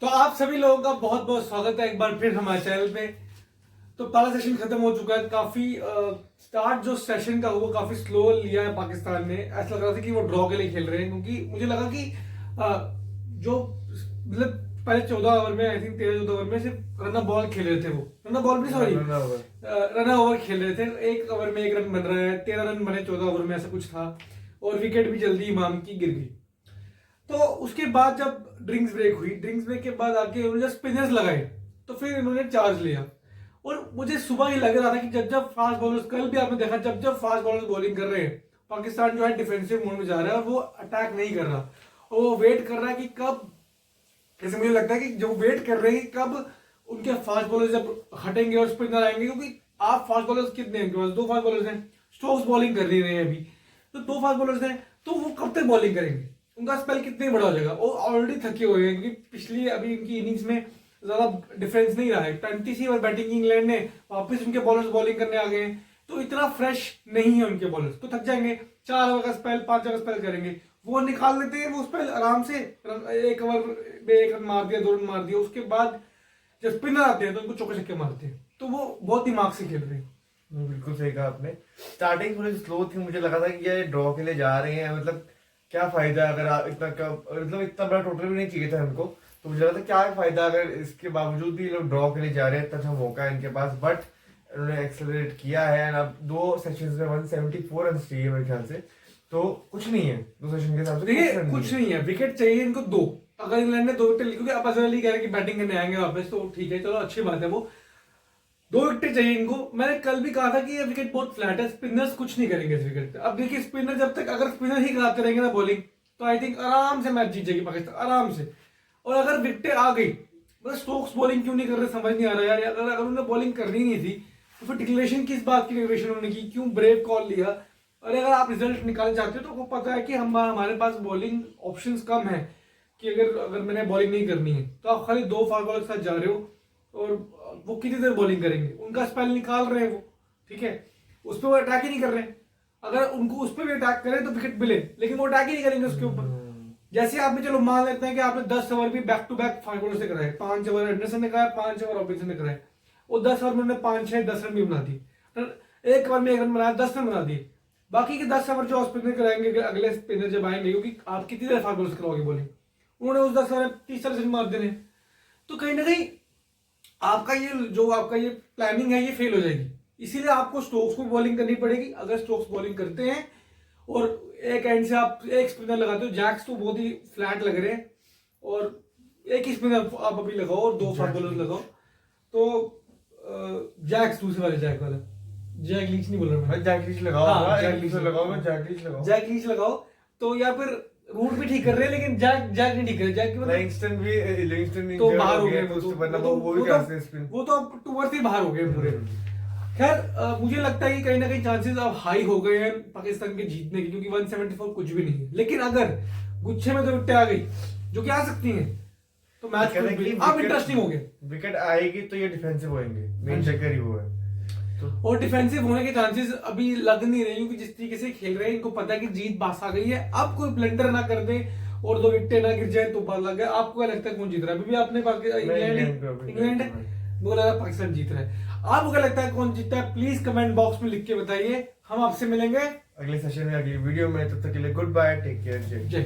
तो आप सभी लोगों का बहुत बहुत स्वागत है एक बार फिर हमारे चैनल पे। तो पहला सेशन खत्म हो चुका है। काफी स्टार्ट जो सेशन का हुआ काफी स्लो लिया है पाकिस्तान ने। ऐसा लग रहा था कि वो ड्रॉ के लिए खेल रहे हैं, क्योंकि मुझे लगा कि जो मतलब पहले 14 ओवर में आई थिंक 13-14 ओवर में सिर्फ रन बॉल खेल रहे थे। वो रन बॉल भी सॉरी रन ओवर खेल रहे थे। एक ओवर में 1 रन बन रहा है, 13 रन बने 14 ओवर में, ऐसा कुछ था। और विकेट भी जल्दी इमाम की गिर गई। तो उसके बाद जब ड्रिंक्स ब्रेक हुई, ड्रिंक्स ब्रेक के बाद आके उन्होंने जब स्पिनर्स लगाए तो फिर इन्होंने चार्ज लिया। और मुझे सुबह ही लग रहा था कि जब फास्ट बॉलर्स, कल भी आपने देखा जब फास्ट बॉलर्स बॉलिंग कर रहे हैं, पाकिस्तान जो है डिफेंसिव मोड में जा रहा है और वो अटैक नहीं कर रहा। और वो वेट कर रहा है कि कब, जैसे मुझे लगता है कि जो वेट कर रहे हैं कि कब उनके फास्ट बॉलर्स जब हटेंगे और स्पिनर आएंगे। क्योंकि आप फास्ट बॉलर्स कितने हैं, 2 फास्ट बॉलर्स हैं। स्टोक्स बॉलिंग कर नहीं रहे हैं अभी, तो 2 फास्ट बॉलर्स हैं, तो वो कब तक बॉलिंग करेंगे? उनका स्पेल कितने बड़ा हो जाएगा? वो ऑलरेडी थके हुए हैं, क्योंकि पिछली अभी इनकी इनिंग्स में ज्यादा डिफरेंस नहीं रहा है। 20 ओवर बैटिंग की इंग्लैंड ने, वापस उनके बॉलर्स बॉलिंग करने आ गए हैं, तो इतना फ्रेश नहीं है उनके बॉलर्स, तो थक जाएंगे। 4 ओवर का स्पेल, 5 ओवर का स्पेल करेंगे, वो निकाल लेते हैं वो स्पेल आराम से। 1 ओवर में 1 रन मार दिया, 2 रन मार दिया, उसके बाद जब स्पिनर आते हैं तो उनको चौके छक्के मारते हैं। तो वो बहुत दिमाग से खेल रहे हैं। बिल्कुल सही कहा आपने। स्टार्टिंग थोड़ी स्लो थी, मुझे लगा था कि ये ड्रॉ के लिए जा रहे हैं, मतलब क्या फायदा अगर आप मतलब इतना बड़ा टोटल भी नहीं चाहिए था हमको। तो मुझे लगा था क्या फायदा अगर इसके बावजूद भी लोग ड्रॉ के लिए जा रहे हैं, इतना मौका है इनके पास। बट उन्होंने एक्सेलरेट किया है। अब 2 सेशंस में 174 रन चाहिए मेरे ख्याल से, तो कुछ नहीं है 2 सेशन के हिसाब से। देखिए कुछ नहीं है, विकेट चाहिए इनको 2। अगर इंग्लैंड ने 2 विकेट, क्योंकि अब अजहर अली कह रहे हैं कि बैटिंग करने आएंगे वापस, तो ठीक है, चलो अच्छी बात है। वो 2 विकेट चाहिए इनको। मैंने कल भी कहा था कि ये विकेट बहुत फ्लैट है, स्पिनर्स कुछ नहीं करेंगे इस विकेट पे। अब देखिए स्पिनर जब तक, अगर स्पिनर ही कराते रहेंगे ना बॉलिंग, तो आई थिंक आराम से मैच जीत जाएगी पाकिस्तान, आराम से। और अगर विकेटें आ गई, मतलब स्टोक्स बॉलिंग क्यों नहीं कर रहे समझ नहीं आ रहा यार। अगर उन्हें बॉलिंग करनी नहीं थी तो फिर डिक्लेरेशन किस बात की डिक्लेरेशन उन्होंने की, क्यों ब्रेव कॉल लिया? और अगर आप रिजल्ट निकालना चाहते हो तो आपको पता है कि हमारे पास बॉलिंग ऑप्शंस कम है, कि अगर मैंने बॉलिंग नहीं करनी है तो आप खाली 2 फास्ट बॉलर के साथ जा रहे हो, और वो कितनी देर बॉलिंग करेंगे? उनका स्पेल निकाल रहे हैं वो, ठीक है, उस पर वो अटैक ही नहीं कर रहे। अगर उनको उस पर भी अटैक करें तो विकेट मिले, लेकिन वो अटैक ही नहीं करेंगे उसके ऊपर। जैसे आपने, चलो मान लेते हैं कि आपने 10 ओवर भी back to back fast bowler से कराए, 5 ओवर एंडरसन ने कराया, 5 ओवर रॉबिन्सन ने कराए, और 10 ओवर में उन्होंने 5-6-10 रन भी बना दिए। 1 ओवर में 1 रन बनाया, 10 रन बना दिए। बाकी के 10 ओवर जो स्पिनर कराएंगे अगले स्पिनर जब आएंगे, क्योंकि आप कितनी देर फास्ट बॉलर से कराओगे बॉलिंग, उन्होंने उस 10 ओवर में 30 रन मार देने। तो कहीं ना कहीं आपका ये प्लानिंग है ये फेल हो जाएगी। इसीलिए आपको स्टोक्स को बॉलिंग करनी पड़ेगी। अगर स्टोक्स बॉलिंग करते हैं और एक एंड से आप एक स्पिनर लगाते हो, जैक्स तो बहुत ही फ्लैट लग रहे हैं, और एक ही स्पिनर आप अभी लगाओ और 2 फास्ट बॉलर लगाओ, तो जैक्स, दूसरे वाले जैक वाला, जैक लीच नहीं बोल रहा मैं, जैक लीच लगाओ। हाँ, जैक लीच लगाओ तो या फिर रूट भी ठीक कर रहे हैं, लेकिन जैक नहीं ठीक कर रहे। जैक लिविंगस्टन तो बाहर हो गए, वो तो अब टूवर्ड्स ही बाहर हो गए पूरे। खैर मुझे लगता है कि कहीं ना कहीं चांसेस अब हाई हो गए हैं पाकिस्तान के जीतने के, क्योंकि 174 कुछ भी नहीं है। लेकिन अगर गुच्छे में 2 विकेट आ गई, जो कि आ सकती हैं, तो मैच अब इंटरेस्टिंग हो गया। विकेट आएगी तो ये डिफेंसिव होंगे, मेन चक्कर ही वो है। और डिफेंसिव होने के चांसेस अभी लग नहीं रहे, क्योंकि जिस तरीके से खेल रहे हैं इनको पता है कि जीत पास आ गई है। अब कोई ब्लंडर ना कर दे और 2 विकेट ना गिर जाए तो बात लग गया। आपको क्या लगता है कौन जीत रहा है? अभी भी आपने इंग्लैंड बोला था, पाकिस्तान जीत रहा है। आपको क्या लगता है कौन जीतता है? प्लीज कमेंट बॉक्स में लिख के बताइए। हम आपसे मिलेंगे अगले सेशन में, अगली वीडियो में। तब तक के लिए गुड बाय, टेक केयर, जय जय।